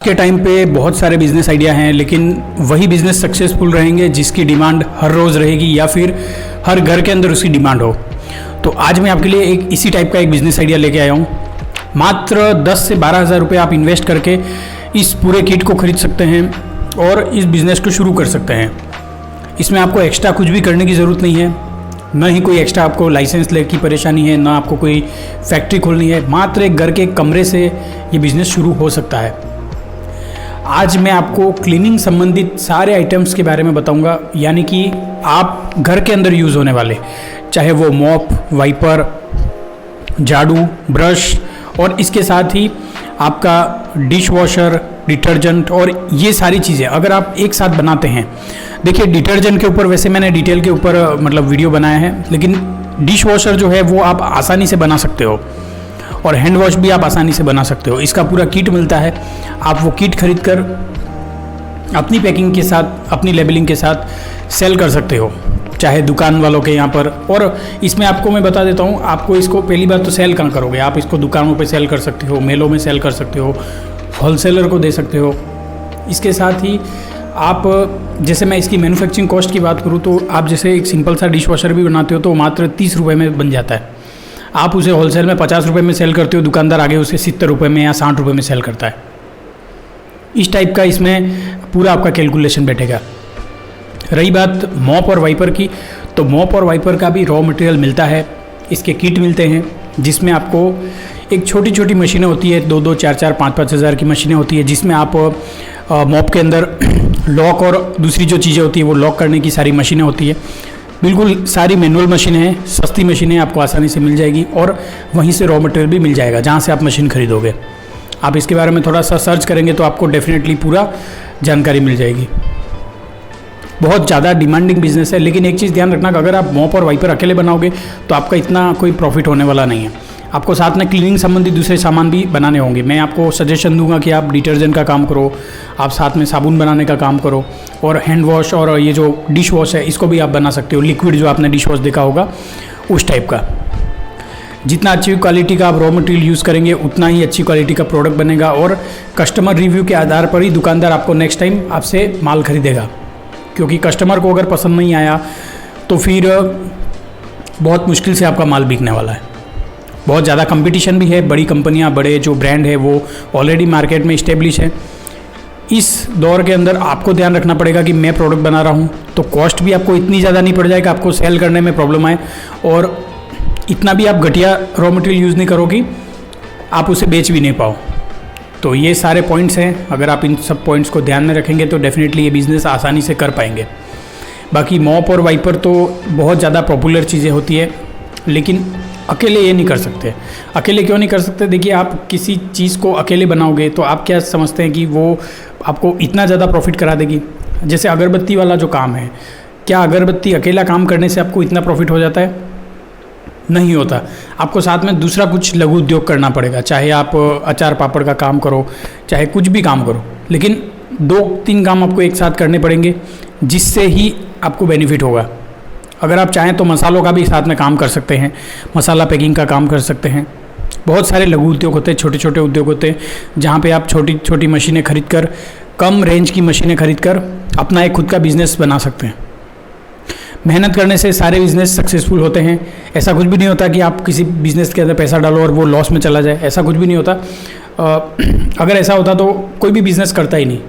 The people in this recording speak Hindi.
के टाइम पे बहुत सारे बिजनेस आइडिया हैं, लेकिन वही बिजनेस सक्सेसफुल रहेंगे जिसकी डिमांड हर रोज़ रहेगी या फिर हर घर के अंदर उसकी डिमांड हो। तो आज मैं आपके लिए एक इसी टाइप का एक बिज़नेस आइडिया लेके आया हूँ। मात्र 10 से 12 हज़ार रुपये आप इन्वेस्ट करके इस पूरे किट को खरीद सकते हैं और इस बिज़नेस को शुरू कर सकते हैं। इसमें आपको एक्स्ट्रा कुछ भी करने की ज़रूरत नहीं है, न ही कोई एक्स्ट्रा आपको लाइसेंस ले की परेशानी है, ना आपको कोई फैक्ट्री खोलनी है। मात्र एक घर के कमरे से ये बिज़नेस शुरू हो सकता है। आज मैं आपको क्लीनिंग संबंधित सारे आइटम्स के बारे में बताऊंगा, यानी कि आप घर के अंदर यूज़ होने वाले, चाहे वो मॉप, वाइपर, झाड़ू, ब्रश और इसके साथ ही आपका डिश वॉशर, डिटर्जेंट और ये सारी चीज़ें अगर आप एक साथ बनाते हैं। देखिए, डिटर्जेंट के ऊपर वैसे मैंने डिटेल के ऊपर वीडियो बनाया है, लेकिन डिश वॉशर जो है वो आप आसानी से बना सकते हो और हैंड वॉश भी आप आसानी से बना सकते हो। इसका पूरा किट मिलता है। आप वो किट खरीद कर अपनी पैकिंग के साथ, अपनी लेबलिंग के साथ सेल कर सकते हो, चाहे दुकान वालों के यहाँ पर। और इसमें आपको मैं बता देता हूँ, आपको इसको पहली बार तो सेल कहाँ करोगे, आप इसको दुकानों पे सेल कर सकते हो, मेलों में सेल कर सकते हो, होलसेलर को दे सकते हो। इसके साथ ही आप, जैसे मैं इसकी मैन्युफैक्चरिंग कॉस्ट की बात करूँ तो आप जैसे एक सिंपल सा डिश वॉशर भी बनाते हो तो मात्र 30 रुपये में बन जाता है। आप उसे होलसेल में 50 रुपये में सेल करते हो, दुकानदार आगे उसे 70 रुपये में या 60 रुपये में सेल करता है। इस टाइप का इसमें पूरा आपका कैलकुलेशन बैठेगा। रही बात मॉप और वाइपर की, तो मॉप और वाइपर का भी रॉ मटेरियल मिलता है। इसके किट मिलते हैं जिसमें आपको एक छोटी छोटी मशीनें होती है, 2-2, 4-4, 5-5 हज़ार की मशीनें होती है, जिसमें आप मॉप के अंदर लॉक और दूसरी जो चीज़ें होती है वो लॉक करने की सारी मशीनें होती है। बिल्कुल सारी मैनुअल मशीनें हैं, सस्ती मशीनें आपको आसानी से मिल जाएगी और वहीं से रॉ मटेरियल भी मिल जाएगा जहाँ से आप मशीन खरीदोगे। आप इसके बारे में थोड़ा सा सर्च करेंगे तो आपको डेफिनेटली पूरा जानकारी मिल जाएगी। बहुत ज़्यादा डिमांडिंग बिजनेस है, लेकिन एक चीज़ ध्यान रखना कि अगर आप मॉप और वाइपर अकेले बनाओगे तो आपका इतना कोई प्रॉफिट होने वाला नहीं है। आपको साथ में क्लीनिंग संबंधी दूसरे सामान भी बनाने होंगे। मैं आपको सजेशन दूंगा कि आप डिटर्जेंट का काम करो, आप साथ में साबुन बनाने का काम करो, और हैंड वॉश और ये जो डिश वॉश है इसको भी आप बना सकते हो। लिक्विड जो आपने डिश वॉश देखा होगा उस टाइप का। जितना अच्छी क्वालिटी का आप रॉ मटेरियल यूज़ करेंगे उतना ही अच्छी क्वालिटी का प्रोडक्ट बनेगा और कस्टमर रिव्यू के आधार पर ही दुकानदार आपको नेक्स्ट टाइम आपसे माल खरीदेगा। क्योंकि कस्टमर को अगर पसंद नहीं आया तो फिर बहुत मुश्किल से आपका माल बिकने वाला है। बहुत ज़्यादा कंपटीशन भी है, बड़ी कंपनियां, बड़े जो ब्रांड है वो ऑलरेडी मार्केट में इस्टेब्लिश है। इस दौर के अंदर आपको ध्यान रखना पड़ेगा कि मैं प्रोडक्ट बना रहा हूं तो कॉस्ट भी आपको इतनी ज़्यादा नहीं पड़ जाए कि आपको सेल करने में प्रॉब्लम आए, और इतना भी आप घटिया रॉ मटेरियल यूज़ नहीं करो कि आप उसे बेच भी नहीं पाओ। तो ये सारे पॉइंट्स हैं, अगर आप इन सब पॉइंट्स को ध्यान में रखेंगे तो डेफिनेटली ये बिज़नेस आसानी से कर पाएंगे। बाकी मॉप और वाइपर तो बहुत ज़्यादा पॉपुलर चीज़ें होती है, लेकिन अकेले ये नहीं कर सकते। अकेले क्यों नहीं कर सकते? देखिए, आप किसी चीज़ को अकेले बनाओगे तो आप क्या समझते हैं कि वो आपको इतना ज़्यादा प्रॉफिट करा देगी? जैसे अगरबत्ती वाला जो काम है, क्या अगरबत्ती अकेला काम करने से आपको इतना प्रॉफिट हो जाता है? नहीं होता। आपको साथ में दूसरा कुछ लघु उद्योग करना पड़ेगा, चाहे आप अचार पापड़ का काम करो, चाहे कुछ भी काम करो, लेकिन 2-3 काम आपको एक साथ करने पड़ेंगे जिससे ही आपको बेनिफिट होगा। अगर आप चाहें तो मसालों का भी साथ में काम कर सकते हैं, मसाला पैकिंग का काम कर सकते हैं। बहुत सारे लघु उद्योग होते हैं, छोटे छोटे उद्योग होते हैं, जहाँ पे आप छोटी छोटी मशीनें खरीद कर, कम रेंज की मशीनें खरीद कर अपना एक खुद का बिज़नेस बना सकते हैं। मेहनत करने से सारे बिज़नेस सक्सेसफुल होते हैं। ऐसा कुछ भी नहीं होता कि आप किसी बिज़नेस के अंदर पैसा डालो और वो लॉस में चला जाए, ऐसा कुछ भी नहीं होता। अगर ऐसा होता तो कोई भी बिज़नेस करता ही नहीं।